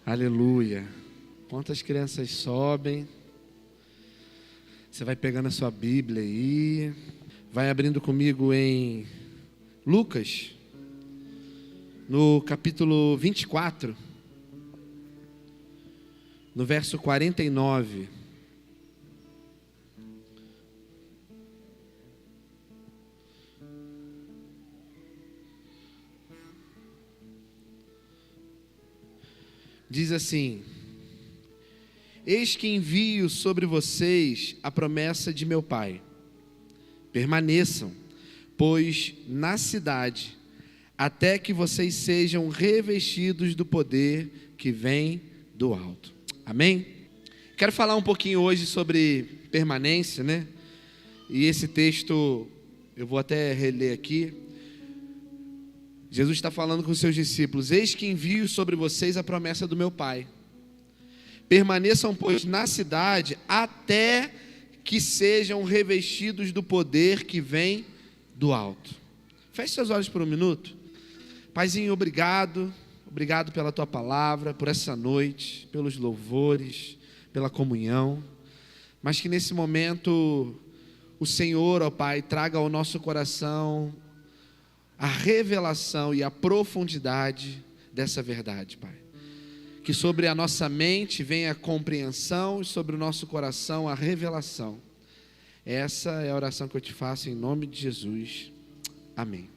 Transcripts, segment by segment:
Aleluia. Enquanto as crianças sobem, você vai pegando a sua Bíblia aí, vai abrindo comigo em Lucas, no capítulo 24, no verso 49. Diz assim: eis que envio sobre vocês a promessa de meu Pai. Permaneçam, pois, na cidade, até que vocês sejam revestidos do poder que vem do alto. Amém? Quero falar um pouquinho hoje sobre permanência, né? E esse texto, eu vou até reler aqui. Jesus está falando com os seus discípulos: eis que envio sobre vocês a promessa do meu Pai. Permaneçam, pois, na cidade, até que sejam revestidos do poder que vem do alto. Feche seus olhos por um minuto. Paizinho, obrigado pela tua palavra, por essa noite, pelos louvores, pela comunhão. Mas que nesse momento o Senhor, ó Pai, traga ao nosso coração a revelação e a profundidade dessa verdade, Pai. Que sobre a nossa mente venha a compreensão e sobre o nosso coração a revelação. Essa é a oração que eu te faço em nome de Jesus. Amém.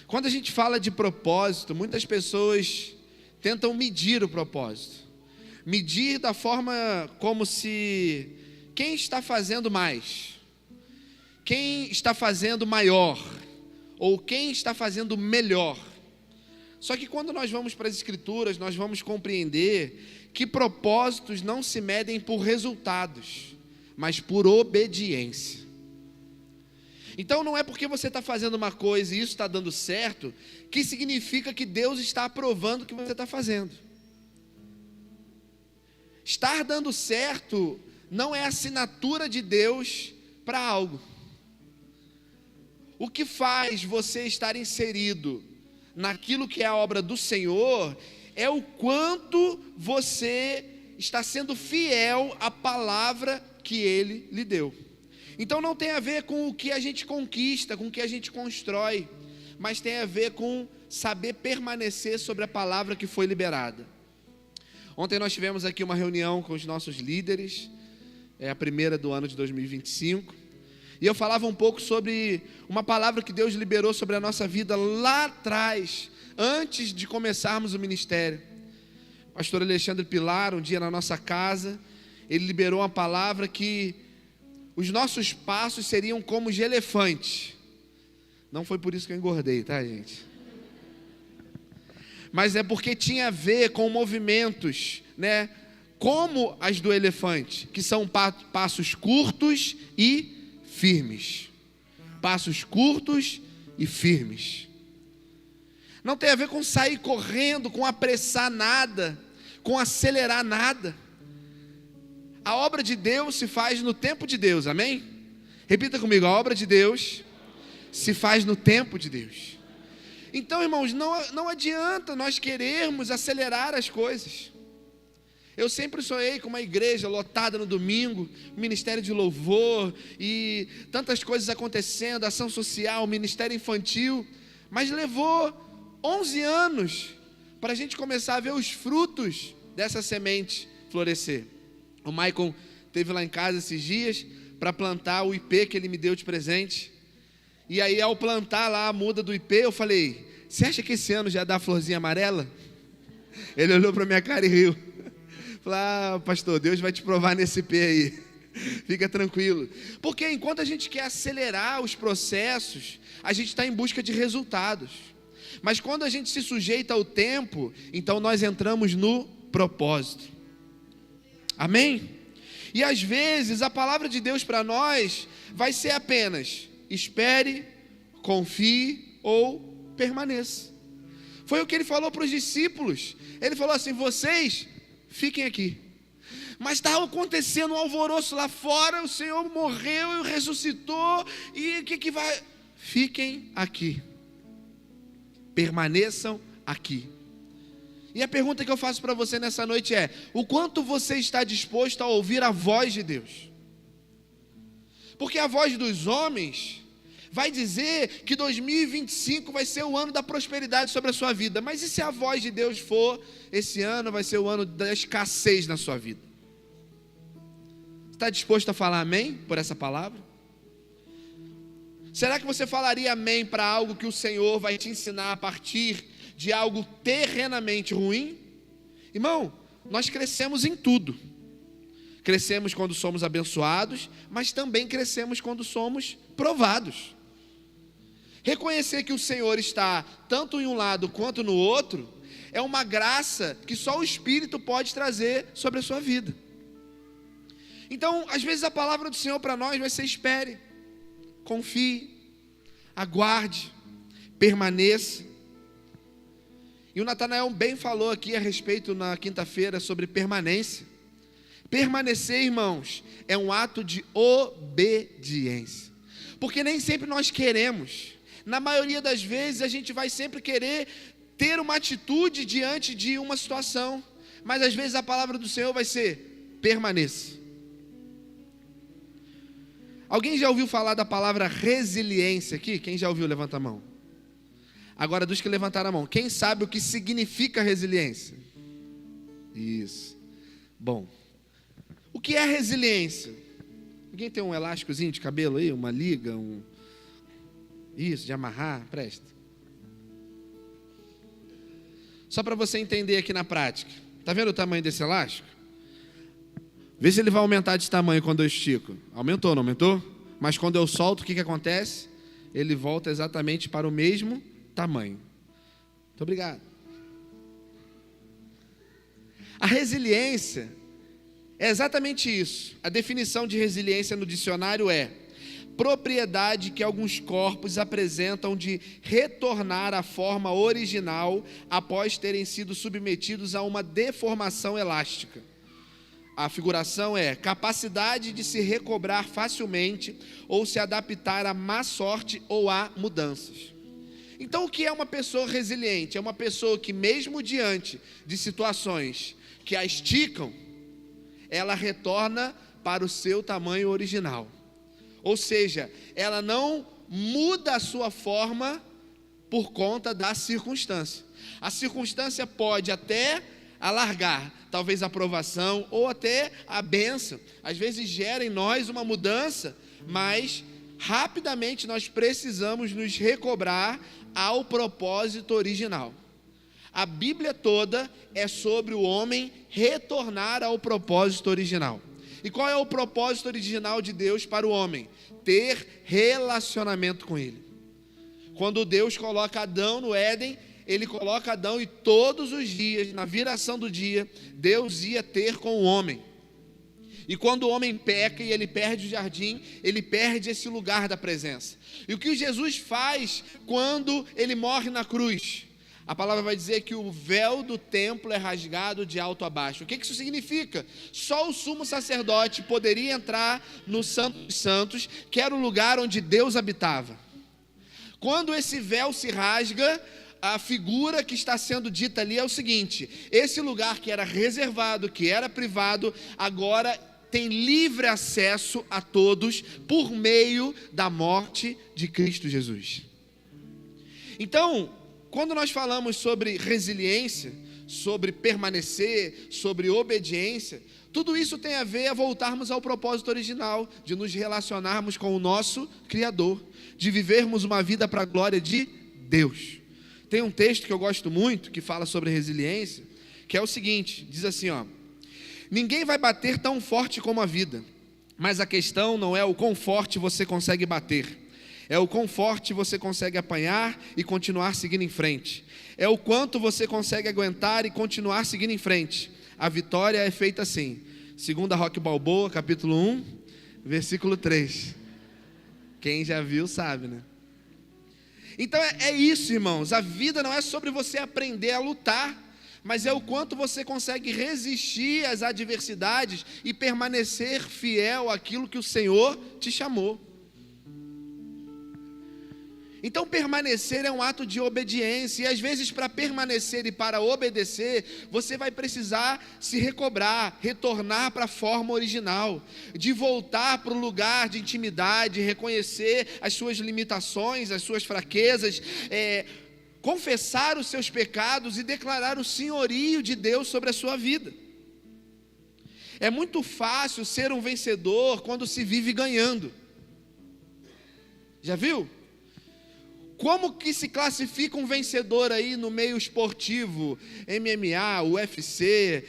Quando a gente fala de propósito, muitas pessoas tentam medir o propósito. Medir da forma como se quem está fazendo mais, quem está fazendo maior, ou quem está fazendo melhor. Só que quando nós vamos para as Escrituras, nós vamos compreender que propósitos não se medem por resultados, mas por obediência. Então não é porque você está fazendo uma coisa e isso está dando certo, que significa que Deus está aprovando o que você está fazendo. Estar dando certo não é assinatura de Deus para algo. O que faz você estar inserido naquilo que é a obra do Senhor é o quanto você está sendo fiel à palavra que Ele lhe deu. Então não tem a ver com o que a gente conquista, com o que a gente constrói, mas tem a ver com saber permanecer sobre a palavra que foi liberada. Ontem nós tivemos aqui uma reunião com os nossos líderes, é a primeira do ano de 2025, e eu falava um pouco sobre uma palavra que Deus liberou sobre a nossa vida lá atrás, antes de começarmos o ministério. O pastor Alexandre Pilar, um dia na nossa casa, ele liberou uma palavra que os nossos passos seriam como os de elefante. Não foi por isso que eu engordei, tá, gente? Mas é porque tinha a ver com movimentos, né? Como as do elefante, que são passos curtos e firmes. Passos curtos e firmes. Não tem a ver com sair correndo, com apressar nada, com acelerar nada. A obra de Deus se faz no tempo de Deus, amém? Repita comigo: a obra de Deus se faz no tempo de Deus. Então, irmãos, não adianta nós querermos acelerar as coisas. Eu sempre sonhei com uma igreja lotada no domingo, ministério de louvor e tantas coisas acontecendo, ação social, ministério infantil, mas levou 11 anos para a gente começar a ver os frutos dessa semente florescer. O Maicon esteve lá em casa esses dias para plantar o ipê que ele me deu de presente. E aí, ao plantar lá a muda do ipê, eu falei: você acha que esse ano já dá florzinha amarela? Ele olhou para minha cara e riu. Falei: ah, pastor, Deus vai te provar nesse ipê aí. Fica tranquilo. Porque enquanto a gente quer acelerar os processos, a gente está em busca de resultados. Mas quando a gente se sujeita ao tempo, então nós entramos no propósito. Amém? E às vezes a palavra de Deus para nós vai ser apenas: espere, confie ou permaneça. Foi o que ele falou para os discípulos. Ele falou assim: vocês fiquem aqui. Mas estava acontecendo um alvoroço lá fora, o Senhor morreu e ressuscitou, e o que vai? Fiquem aqui, permaneçam aqui. E a pergunta que eu faço para você nessa noite é: o quanto você está disposto a ouvir a voz de Deus? Porque a voz dos homens vai dizer que 2025 vai ser o ano da prosperidade sobre a sua vida. Mas e se a voz de Deus for, esse ano vai ser o ano da escassez na sua vida? Está disposto a falar amém por essa palavra? Será que você falaria amém para algo que o Senhor vai te ensinar a partir de algo terrenamente ruim? Irmão, nós crescemos em tudo. Crescemos quando somos abençoados, mas também crescemos quando somos provados. Reconhecer que o Senhor está tanto em um lado quanto no outro é uma graça que só o Espírito pode trazer sobre a sua vida. Então, às vezes a palavra do Senhor para nós vai ser: espere, confie, aguarde, permaneça. E o Natanael bem falou aqui a respeito na quinta-feira sobre permanência. Permanecer, irmãos, é um ato de obediência. Porque nem sempre nós queremos. Na maioria das vezes a gente vai sempre querer ter uma atitude diante de uma situação. Mas às vezes a palavra do Senhor vai ser: permaneça. Alguém já ouviu falar da palavra resiliência aqui? Quem já ouviu? Levanta a mão. Agora, dos que levantaram a mão, quem sabe o que significa resiliência? Isso. Bom, o que é resiliência? Alguém tem um elásticozinho de cabelo aí? Uma liga? Isso, de amarrar? Presta. Só para você entender aqui na prática. Está vendo o tamanho desse elástico? Vê se ele vai aumentar de tamanho quando eu estico. Aumentou, não aumentou? Mas quando eu solto, o que acontece? Ele volta exatamente para o mesmo tamanho. Muito obrigado. A resiliência é exatamente isso. A definição de resiliência no dicionário é: propriedade que alguns corpos apresentam de retornar à forma original após terem sido submetidos a uma deformação elástica. A figuração é: capacidade de se recobrar facilmente ou se adaptar à má sorte ou a mudanças. Então, o que é uma pessoa resiliente? É uma pessoa que, mesmo diante de situações que a esticam, ela retorna para o seu tamanho original. Ou seja, ela não muda a sua forma por conta da circunstância. A circunstância pode até alargar, talvez a aprovação ou até a bênção. Às vezes gera em nós uma mudança, mas rapidamente nós precisamos nos recobrar ao propósito original. A Bíblia toda é sobre o homem retornar ao propósito original. E qual é o propósito original de Deus para o homem? Ter relacionamento com Ele. Quando Deus coloca Adão no Éden, Ele coloca Adão e todos os dias, na viração do dia, Deus ia ter com o homem. E quando o homem peca e ele perde o jardim, ele perde esse lugar da presença. E o que Jesus faz quando ele morre na cruz? A palavra vai dizer que o véu do templo é rasgado de alto a baixo. O que isso significa? Só o sumo sacerdote poderia entrar no Santo dos Santos, que era o lugar onde Deus habitava. Quando esse véu se rasga, a figura que está sendo dita ali é o seguinte: esse lugar que era reservado, que era privado, agora tem livre acesso a todos por meio da morte de Cristo Jesus. Então, quando nós falamos sobre resiliência, sobre permanecer, sobre obediência, tudo isso tem a ver a voltarmos ao propósito original, de nos relacionarmos com o nosso Criador, de vivermos uma vida para a glória de Deus. Tem um texto que eu gosto muito, que fala sobre resiliência, que é o seguinte, diz assim, ó: ninguém vai bater tão forte como a vida, mas a questão não é o quão forte você consegue bater, é o quão forte você consegue apanhar e continuar seguindo em frente, é o quanto você consegue aguentar e continuar seguindo em frente. A vitória é feita assim, 2 Roque Balboa, capítulo 1, versículo 3, quem já viu sabe, né? Então é isso, irmãos, a vida não é sobre você aprender a lutar, mas é o quanto você consegue resistir às adversidades e permanecer fiel àquilo que o Senhor te chamou. Então permanecer é um ato de obediência, e às vezes para permanecer e para obedecer, você vai precisar se recobrar, retornar para a forma original, de voltar para o lugar de intimidade, reconhecer as suas limitações, as suas fraquezas, confessar os seus pecados e declarar o senhorio de Deus sobre a sua vida. É muito fácil ser um vencedor quando se vive ganhando. Já viu? Como que se classifica um vencedor aí no meio esportivo, MMA, UFC,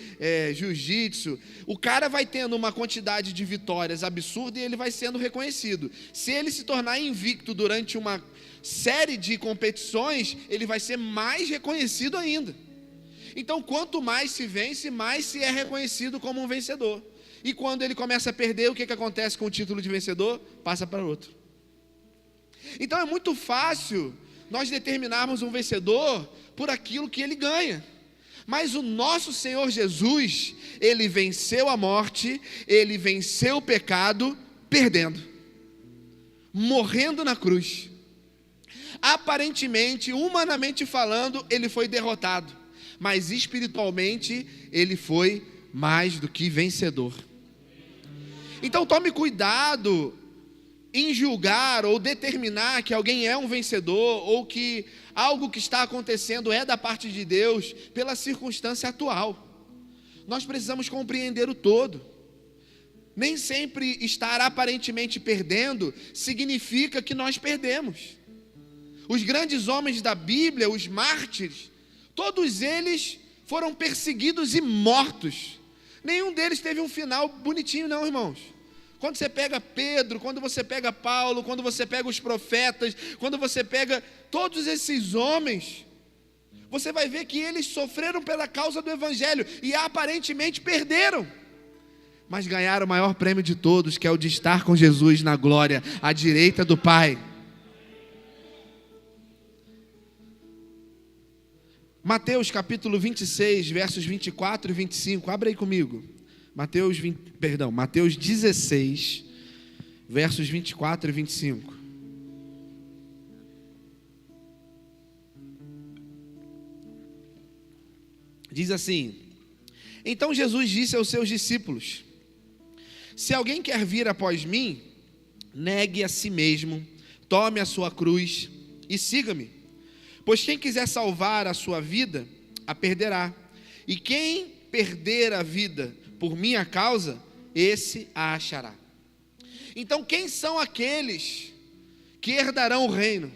jiu-jitsu? O cara vai tendo uma quantidade de vitórias absurda e ele vai sendo reconhecido. Se ele se tornar invicto durante uma série de competições, ele vai ser mais reconhecido ainda. Então, quanto mais se vence, mais se é reconhecido como um vencedor. E quando ele começa a perder, o que acontece com o título de vencedor? Passa para outro. Então é muito fácil nós determinarmos um vencedor por aquilo que ele ganha. Mas o nosso Senhor Jesus, ele venceu a morte, ele venceu o pecado, perdendo, morrendo na cruz. Aparentemente, humanamente falando, ele foi derrotado, mas espiritualmente ele foi mais do que vencedor. Então tome cuidado em julgar ou determinar que alguém é um vencedor, ou que algo que está acontecendo é da parte de Deus, pela circunstância atual. Nós precisamos compreender o todo. Nem sempre estar aparentemente perdendo significa que nós perdemos. Os grandes homens da Bíblia, os mártires, todos eles foram perseguidos e mortos. Nenhum deles teve um final bonitinho não, irmãos. Quando você pega Pedro, quando você pega Paulo, quando você pega os profetas, quando você pega todos esses homens, você vai ver que eles sofreram pela causa do Evangelho e aparentemente perderam, mas ganharam o maior prêmio de todos, que é o de estar com Jesus na glória, à direita do Pai. Mateus capítulo 26, versos 24 e 25, abre aí comigo. Mateus 16, versos 24 e 25. Diz assim: Então Jesus disse aos seus discípulos: Se alguém quer vir após mim, negue a si mesmo, tome a sua cruz e siga-me. Pois quem quiser salvar a sua vida, a perderá. E quem perder a vida por minha causa, esse a achará. Então, quem são aqueles que herdarão o reino?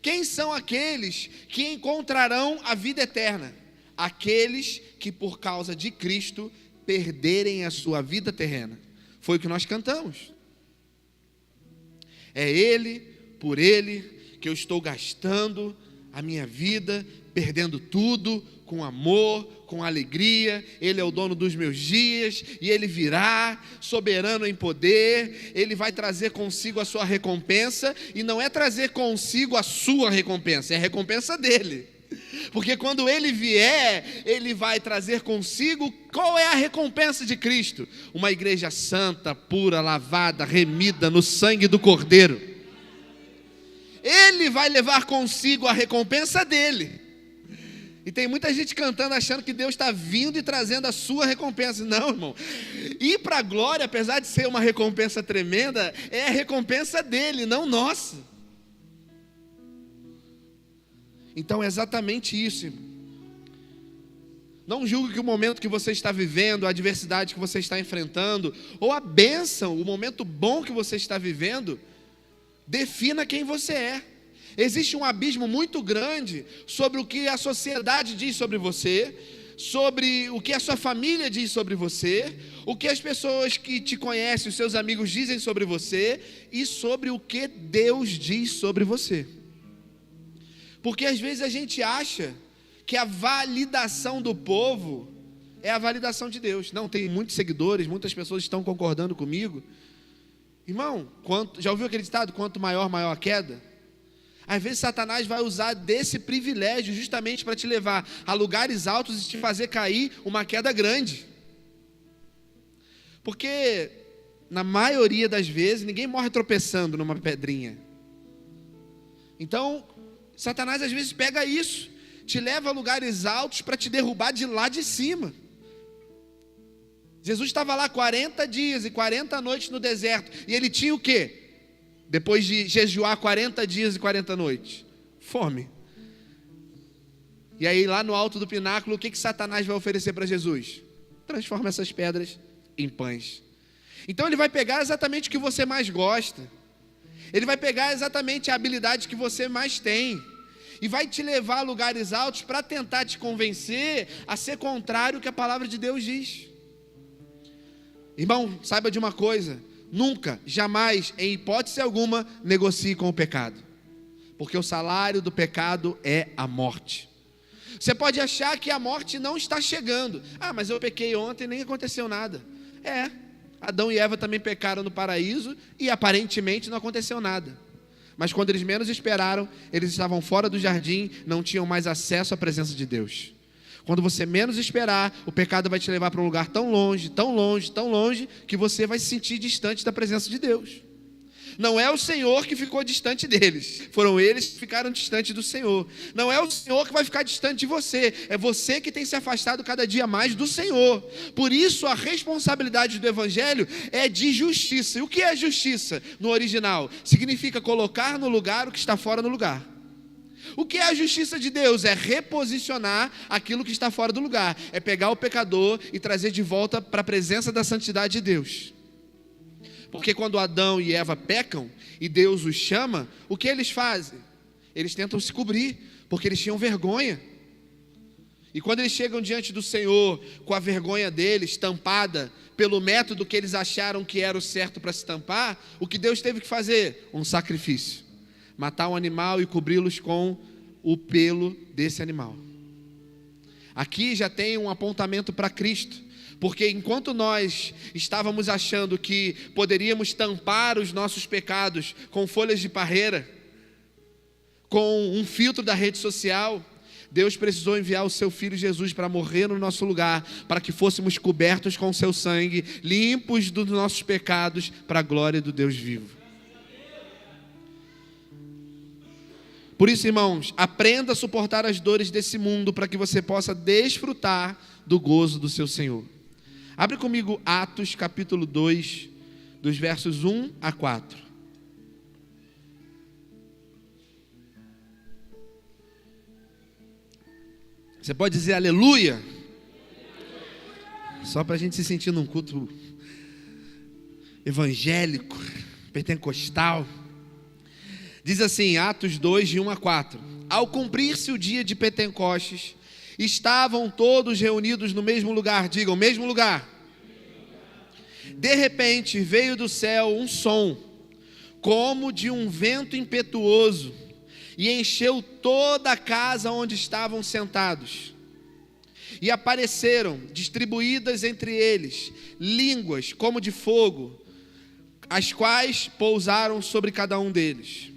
Quem são aqueles que encontrarão a vida eterna? Aqueles que por causa de Cristo perderem a sua vida terrena. Foi o que nós cantamos. É Ele, por Ele, que eu estou gastando a minha vida, perdendo tudo, com amor, com alegria. Ele é o dono dos meus dias, e Ele virá, soberano em poder. Ele vai trazer consigo a sua recompensa, e não é trazer consigo a sua recompensa, é a recompensa dEle. Porque quando Ele vier, Ele vai trazer consigo, qual é a recompensa de Cristo? Uma igreja santa, pura, lavada, remida no sangue do Cordeiro. Ele vai levar consigo a recompensa dEle. E tem muita gente cantando achando que Deus está vindo e trazendo a sua recompensa. Não, irmão. Ir para a glória, apesar de ser uma recompensa tremenda, é a recompensa dEle, não nossa. Então é exatamente isso, irmão. Não julgue que o momento que você está vivendo, a adversidade que você está enfrentando, ou a bênção, o momento bom que você está vivendo, defina quem você é. Existe um abismo muito grande sobre o que a sociedade diz sobre você, sobre o que a sua família diz sobre você, o que as pessoas que te conhecem, os seus amigos dizem sobre você, e sobre o que Deus diz sobre você. Porque às vezes a gente acha que a validação do povo é a validação de Deus. Não, tem muitos seguidores, muitas pessoas estão concordando comigo. Irmão, já ouviu aquele ditado? Quanto maior, maior a queda? Às vezes Satanás vai usar desse privilégio justamente para te levar a lugares altos e te fazer cair uma queda grande. Porque na maioria das vezes ninguém morre tropeçando numa pedrinha. Então, Satanás às vezes pega isso, te leva a lugares altos para te derrubar de lá de cima. Jesus estava lá 40 dias e 40 noites no deserto, e ele tinha o quê? Depois de jejuar 40 dias e 40 noites? Fome. E aí lá no alto do pináculo, o que Satanás vai oferecer para Jesus? Transforma essas pedras em pães. Então ele vai pegar exatamente o que você mais gosta, ele vai pegar exatamente a habilidade que você mais tem, e vai te levar a lugares altos para tentar te convencer a ser contrário ao que a palavra de Deus diz. Irmão, saiba de uma coisa: nunca, jamais, em hipótese alguma, negocie com o pecado, porque o salário do pecado é a morte. Você pode achar que a morte não está chegando. Mas eu pequei ontem e nem aconteceu nada. Adão e Eva também pecaram no paraíso e aparentemente não aconteceu nada. Mas quando eles menos esperaram, eles estavam fora do jardim, não tinham mais acesso à presença de Deus. Quando você menos esperar, o pecado vai te levar para um lugar tão longe, tão longe, tão longe, que você vai se sentir distante da presença de Deus. Não é o Senhor que ficou distante deles, foram eles que ficaram distantes do Senhor. Não é o Senhor que vai ficar distante de você, é você que tem se afastado cada dia mais do Senhor. Por isso a responsabilidade do Evangelho é de justiça. E o que é justiça no original? Significa colocar no lugar o que está fora do lugar. O que é a justiça de Deus? É reposicionar aquilo que está fora do lugar, é pegar o pecador e trazer de volta para a presença da santidade de Deus. Porque quando Adão e Eva pecam e Deus os chama, o que eles fazem? Eles tentam se cobrir, porque eles tinham vergonha. E quando eles chegam diante do Senhor com a vergonha deles tampada pelo método que eles acharam que era o certo para se tampar, o que Deus teve que fazer? Um sacrifício. Matar um animal e cobri-los com o pelo desse animal. Aqui já tem um apontamento para Cristo. Porque enquanto nós estávamos achando que poderíamos tampar os nossos pecados com folhas de parreira, com um filtro da rede social, Deus precisou enviar o seu Filho Jesus para morrer no nosso lugar, para que fôssemos cobertos com o seu sangue, limpos dos nossos pecados, para a glória do Deus vivo. Por isso, irmãos, aprenda a suportar as dores desse mundo, para que você possa desfrutar do gozo do seu Senhor. Abre comigo Atos capítulo 2, dos versos 1 a 4. Você pode dizer aleluia? Só para a gente se sentir num culto evangélico, pentecostal. Diz assim, Atos 2, de 1 a 4. Ao cumprir-se o dia de Pentecostes, estavam todos reunidos no mesmo lugar. Digam, mesmo lugar. De repente veio do céu um som, como de um vento impetuoso, e encheu toda a casa onde estavam sentados. E apareceram, distribuídas entre eles, línguas como de fogo, as quais pousaram sobre cada um deles.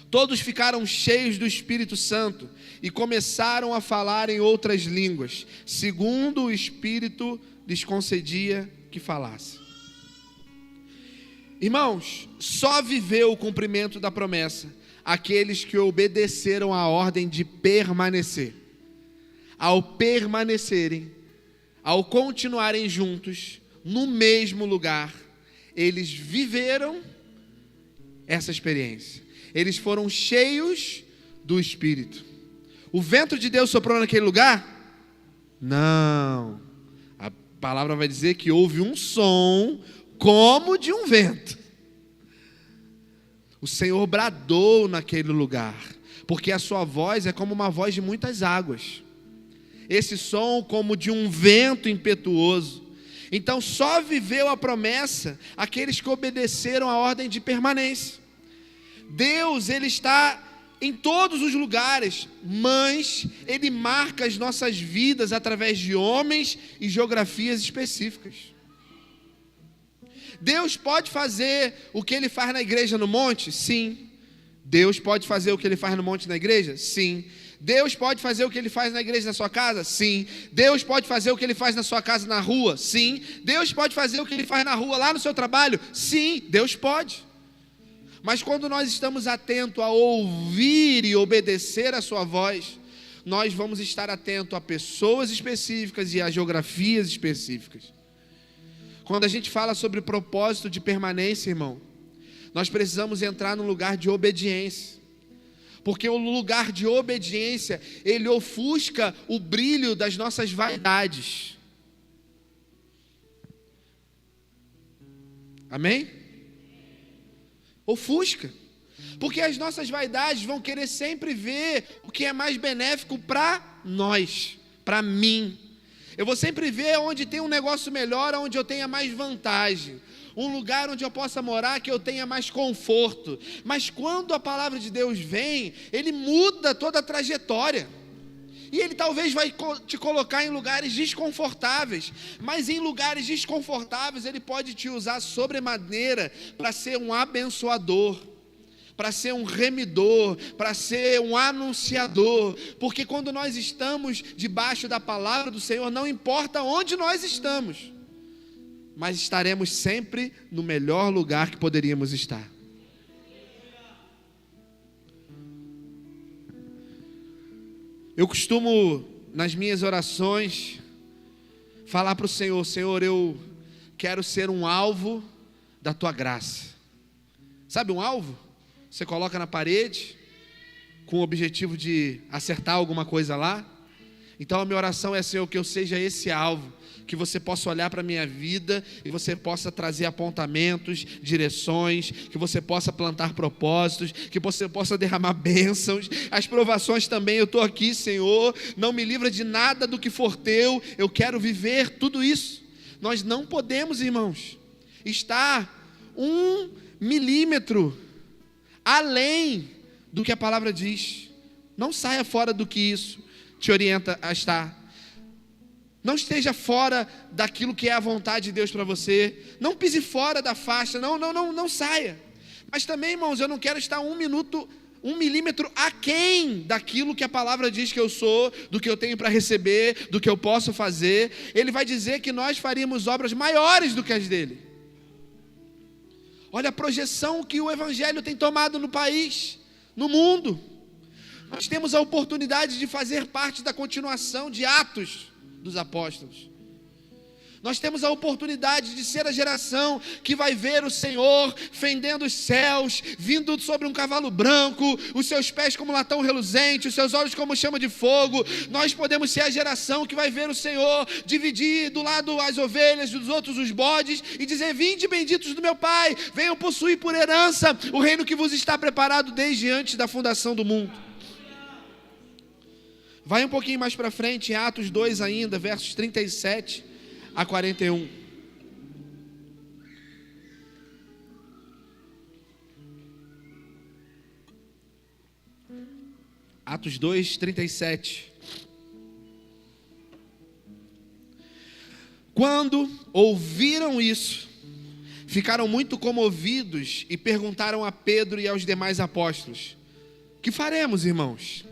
Todos ficaram cheios do Espírito Santo e começaram a falar em outras línguas, segundo o Espírito lhes concedia que falasse. Irmãos, só viveu o cumprimento da promessa aqueles que obedeceram à ordem de permanecer. Ao permanecerem, ao continuarem juntos, no mesmo lugar, eles viveram essa experiência. Eles foram cheios do Espírito. O vento de Deus soprou naquele lugar? Não. A palavra vai dizer que houve um som como de um vento. O Senhor bradou naquele lugar, porque a sua voz é como uma voz de muitas águas. Esse som como de um vento impetuoso. Então só viveu a promessa aqueles que obedeceram à ordem de permanência. Deus, Ele está em todos os lugares, mas Ele marca as nossas vidas através de homens e geografias específicas. Deus pode fazer o que Ele faz na igreja no monte? Sim. Deus pode fazer o que Ele faz no monte na igreja? Sim. Deus pode fazer o que Ele faz na igreja na sua casa? Sim. Deus pode fazer o que Ele faz na sua casa na rua? Sim. Deus pode fazer o que Ele faz na rua lá no seu trabalho? Sim, Deus pode. Mas quando nós estamos atentos a ouvir e obedecer a sua voz, nós vamos estar atentos a pessoas específicas e a geografias específicas. Quando a gente fala sobre propósito de permanência, irmão, nós precisamos entrar num lugar de obediência. Porque o lugar de obediência, ele ofusca o brilho das nossas vaidades. Amém? Ofusca. Porque as nossas vaidades vão querer sempre ver o que é mais benéfico para nós, para mim. Eu vou sempre ver onde tem um negócio melhor, onde eu tenha mais vantagem. Um lugar onde eu possa morar, que eu tenha mais conforto. Mas quando a palavra de Deus vem, Ele muda toda a trajetória. E Ele talvez vai te colocar em lugares desconfortáveis. Mas em lugares desconfortáveis, Ele pode te usar sobremaneira para ser um abençoador, para ser um remidor, para ser um anunciador. Porque quando nós estamos debaixo da palavra do Senhor, não importa onde nós estamos, mas estaremos sempre no melhor lugar que poderíamos estar. Eu costumo, nas minhas orações, falar para o Senhor: Senhor, eu quero ser um alvo da Tua graça. Sabe um alvo? Você coloca na parede, com o objetivo de acertar alguma coisa lá. Então a minha oração é, Senhor, que eu seja esse alvo, que você possa olhar para a minha vida e você possa trazer apontamentos, direções, que você possa plantar propósitos, que você possa derramar bênçãos. As provações também, eu estou aqui, Senhor, não me livra de nada do que for teu, eu quero viver tudo isso. Nós não podemos, irmãos, estar 1 milímetro além do que a palavra diz. Não saia fora do que isso te orienta a estar. Não esteja fora daquilo que é a vontade de Deus para você. Não pise fora da faixa. Não saia. Mas também, irmãos, eu não quero estar 1 milímetro aquém daquilo que a palavra diz que eu sou, do que eu tenho para receber, do que eu posso fazer. Ele vai dizer que nós faríamos obras maiores do que as dele. Olha a projeção que o Evangelho tem tomado no país, no mundo. Nós temos a oportunidade de fazer parte da continuação de Atos dos Apóstolos. Nós temos a oportunidade de ser a geração que vai ver o Senhor fendendo os céus, vindo sobre um cavalo branco, os seus pés como latão reluzente, os seus olhos como chama de fogo. Nós podemos ser a geração que vai ver o Senhor dividir do lado as ovelhas, dos outros os bodes, e dizer: vinde benditos do meu Pai, venham possuir por herança o reino que vos está preparado desde antes da fundação do mundo. Vai um pouquinho mais para frente, em Atos 2 ainda, versos 37 a 41. Atos 2, 37. Quando ouviram isso, ficaram muito comovidos e perguntaram a Pedro e aos demais apóstolos: que faremos, irmãos?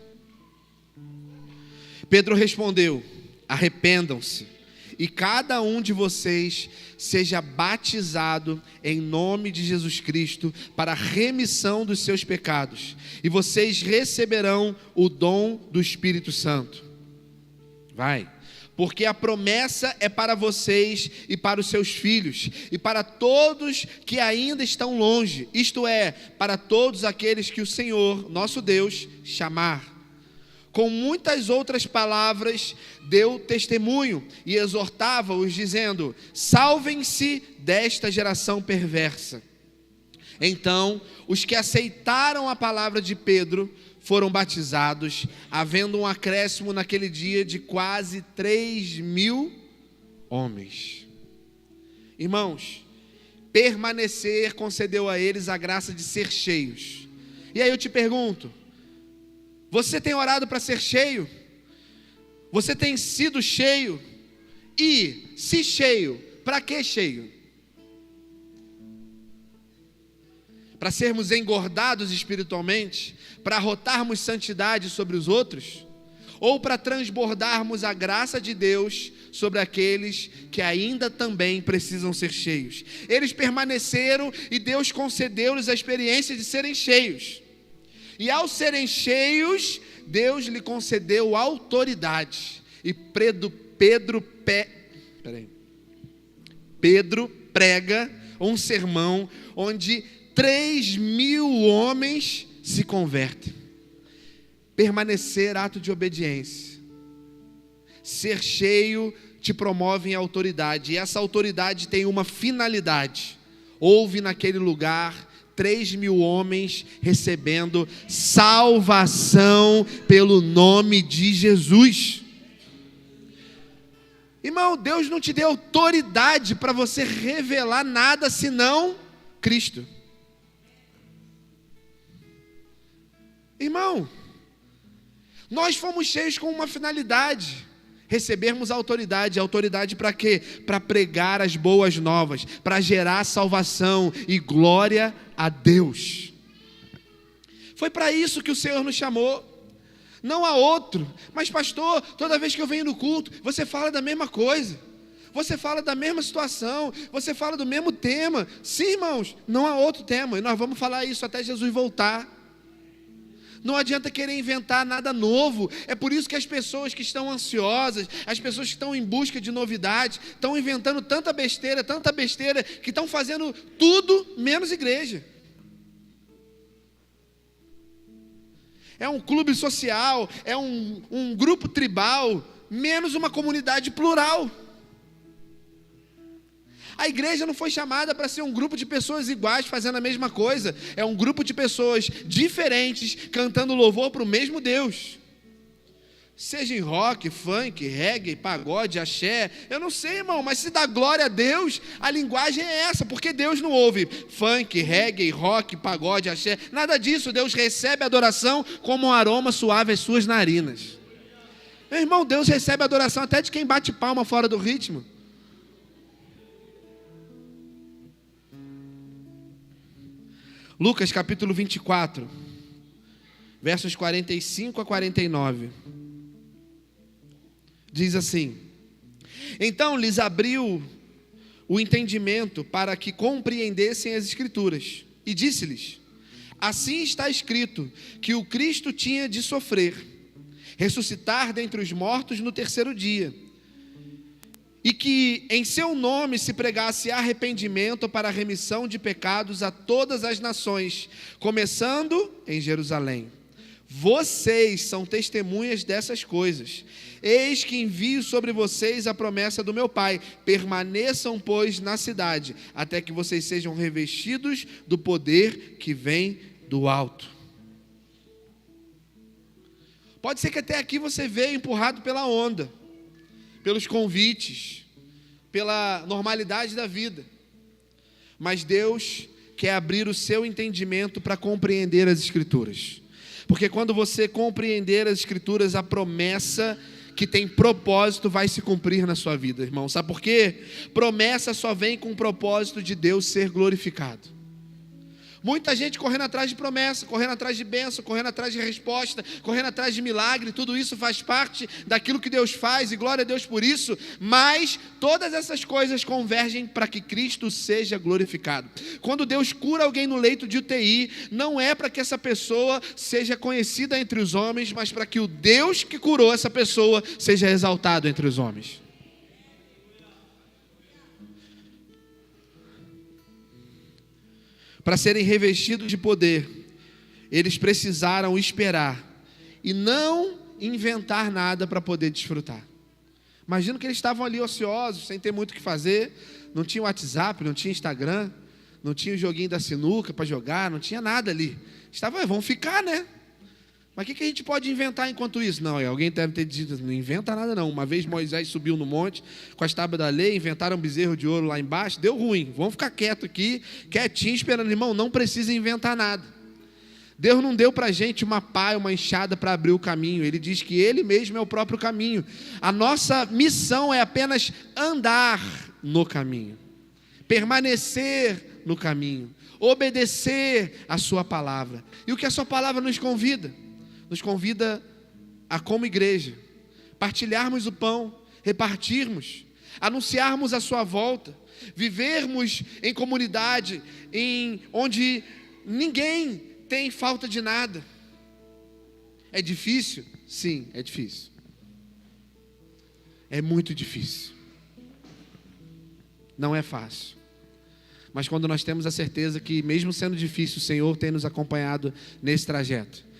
Pedro respondeu: arrependam-se e cada um de vocês seja batizado em nome de Jesus Cristo para a remissão dos seus pecados, e vocês receberão o dom do Espírito Santo. Porque a promessa é para vocês e para os seus filhos, e para todos que ainda estão longe, isto é, para todos aqueles que o Senhor, nosso Deus, chamar. Com muitas outras palavras, deu testemunho e exortava-os, dizendo: salvem-se desta geração perversa. Então, os que aceitaram a palavra de Pedro foram batizados, havendo um acréscimo naquele dia de quase 3.000 homens. Irmãos, permanecer concedeu a eles a graça de ser cheios. E aí eu te pergunto: você tem orado para ser cheio? Você tem sido cheio? E, se cheio, para que cheio? Para sermos engordados espiritualmente? Para arrotarmos santidade sobre os outros? ou para transbordarmos a graça de Deus sobre aqueles que ainda também precisam ser cheios. Eles permaneceram e Deus concedeu-lhes a experiência de serem cheios. E ao serem cheios, Deus lhe concedeu autoridade. E Pedro prega um sermão onde 3.000 homens se convertem. Permanecer, ato de obediência. Ser cheio te promove em autoridade. E essa autoridade tem uma finalidade. Houve naquele lugar 3.000 homens recebendo salvação pelo nome de Jesus. Irmão, Deus não te deu autoridade para você revelar nada senão Cristo. Irmão, nós fomos cheios com uma finalidade: recebermos autoridade. Autoridade para quê? Para pregar as boas novas, para gerar salvação e glória a Deus. Foi para isso que o Senhor nos chamou, não há outro. Mas pastor, toda vez que eu venho no culto, você fala da mesma coisa, você fala da mesma situação, você fala do mesmo tema. Sim, irmãos, não há outro tema, e nós vamos falar isso até Jesus voltar. Não adianta querer inventar nada novo. É por isso que as pessoas que estão ansiosas, as pessoas que estão em busca de novidades, estão inventando tanta besteira, que estão fazendo tudo menos igreja. É um clube social, é um grupo tribal, menos uma comunidade plural. A igreja não foi chamada para ser um grupo de pessoas iguais fazendo a mesma coisa. É um grupo de pessoas diferentes cantando louvor para o mesmo Deus. Seja em rock, funk, reggae, pagode, axé, eu não sei, irmão, mas se dá glória a Deus, a linguagem é essa, porque Deus não ouve funk, reggae, rock, pagode, axé, nada disso. Deus recebe a adoração como um aroma suave às suas narinas. Meu irmão, Deus recebe a adoração até de quem bate palma fora do ritmo. Lucas capítulo 24, versos 45 a 49, diz assim: então lhes abriu o entendimento para que compreendessem as Escrituras, e disse-lhes: assim está escrito, que o Cristo tinha de sofrer, ressuscitar dentre os mortos no terceiro dia, e que em seu nome se pregasse arrependimento para a remissão de pecados a todas as nações, começando em Jerusalém. Vocês são testemunhas dessas coisas. Eis que envio sobre vocês a promessa do meu Pai. Permaneçam, pois, na cidade, até que vocês sejam revestidos do poder que vem do alto. Pode ser que até aqui você veio empurrado pela onda, pelos convites, pela normalidade da vida. Mas Deus quer abrir o seu entendimento para compreender as Escrituras. Porque quando você compreender as Escrituras, a promessa que tem propósito vai se cumprir na sua vida, irmão. Sabe por quê? Promessa só vem com o propósito de Deus ser glorificado. Muita gente correndo atrás de promessa, correndo atrás de bênção, correndo atrás de resposta, correndo atrás de milagre. Tudo isso faz parte daquilo que Deus faz, e glória a Deus por isso. Mas todas essas coisas convergem para que Cristo seja glorificado. Quando Deus cura alguém no leito de UTI, não é para que essa pessoa seja conhecida entre os homens, mas para que o Deus que curou essa pessoa seja exaltado entre os homens. Para serem revestidos de poder, eles precisaram esperar e não inventar nada para poder desfrutar. Imagino que eles estavam ali ociosos, sem ter muito o que fazer. Não tinha WhatsApp, não tinha Instagram, não tinha o joguinho da sinuca para jogar, não tinha nada ali. Estavam, vamos ficar, né? Mas o que a gente pode inventar enquanto isso? Não, alguém deve ter dito, não inventa nada não. Uma vez Moisés subiu no monte com as tábuas da lei, inventaram um bezerro de ouro lá embaixo, deu ruim. Vamos ficar quieto aqui, quietinho, esperando. Irmão, não precisa inventar nada. Deus não deu para a gente uma pá, uma enxada para abrir o caminho. Ele diz que Ele mesmo é o próprio caminho. A nossa missão é apenas andar no caminho, permanecer no caminho, obedecer a sua palavra. E o que a sua palavra nos convida? Nos convida a, como igreja, partilharmos o pão, repartirmos, anunciarmos a sua volta, vivermos em comunidade, onde ninguém tem falta de nada. É difícil? Sim, é difícil. É muito difícil. Não é fácil. Mas quando nós temos a certeza que, mesmo sendo difícil, o Senhor tem nos acompanhado nesse trajeto,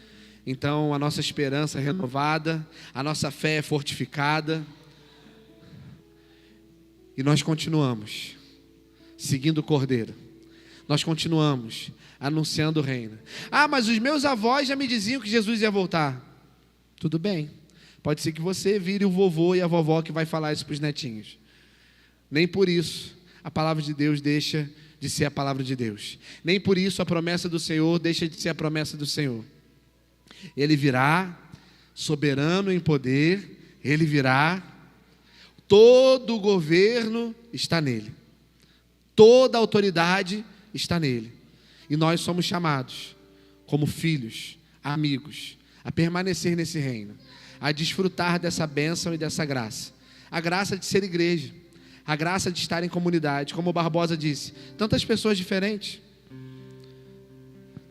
então a nossa esperança é renovada, a nossa fé é fortificada, e nós continuamos seguindo o Cordeiro. Nós continuamos anunciando o reino. Ah, mas os meus avós já me diziam que Jesus ia voltar. Tudo bem. Pode ser que você vire o vovô e a vovó que vai falar isso para os netinhos. Nem por isso a palavra de Deus deixa de ser a palavra de Deus. Nem por isso a promessa do Senhor deixa de ser a promessa do Senhor. Ele virá, soberano em poder, Ele virá, todo o governo está nele, toda a autoridade está nele, e nós somos chamados, como filhos, amigos, a permanecer nesse reino, a desfrutar dessa bênção e dessa graça, a graça de ser igreja, a graça de estar em comunidade. Como o Barbosa disse, tantas pessoas diferentes,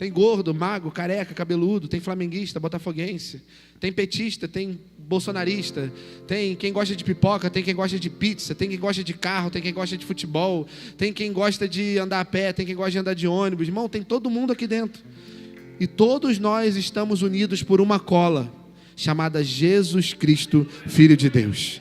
tem gordo, magro, careca, cabeludo, tem flamenguista, botafoguense, tem petista, tem bolsonarista, tem quem gosta de pipoca, tem quem gosta de pizza, tem quem gosta de carro, tem quem gosta de futebol, tem quem gosta de andar a pé, tem quem gosta de andar de ônibus. Irmão, tem todo mundo aqui dentro, e todos nós estamos unidos por uma cola chamada Jesus Cristo, Filho de Deus.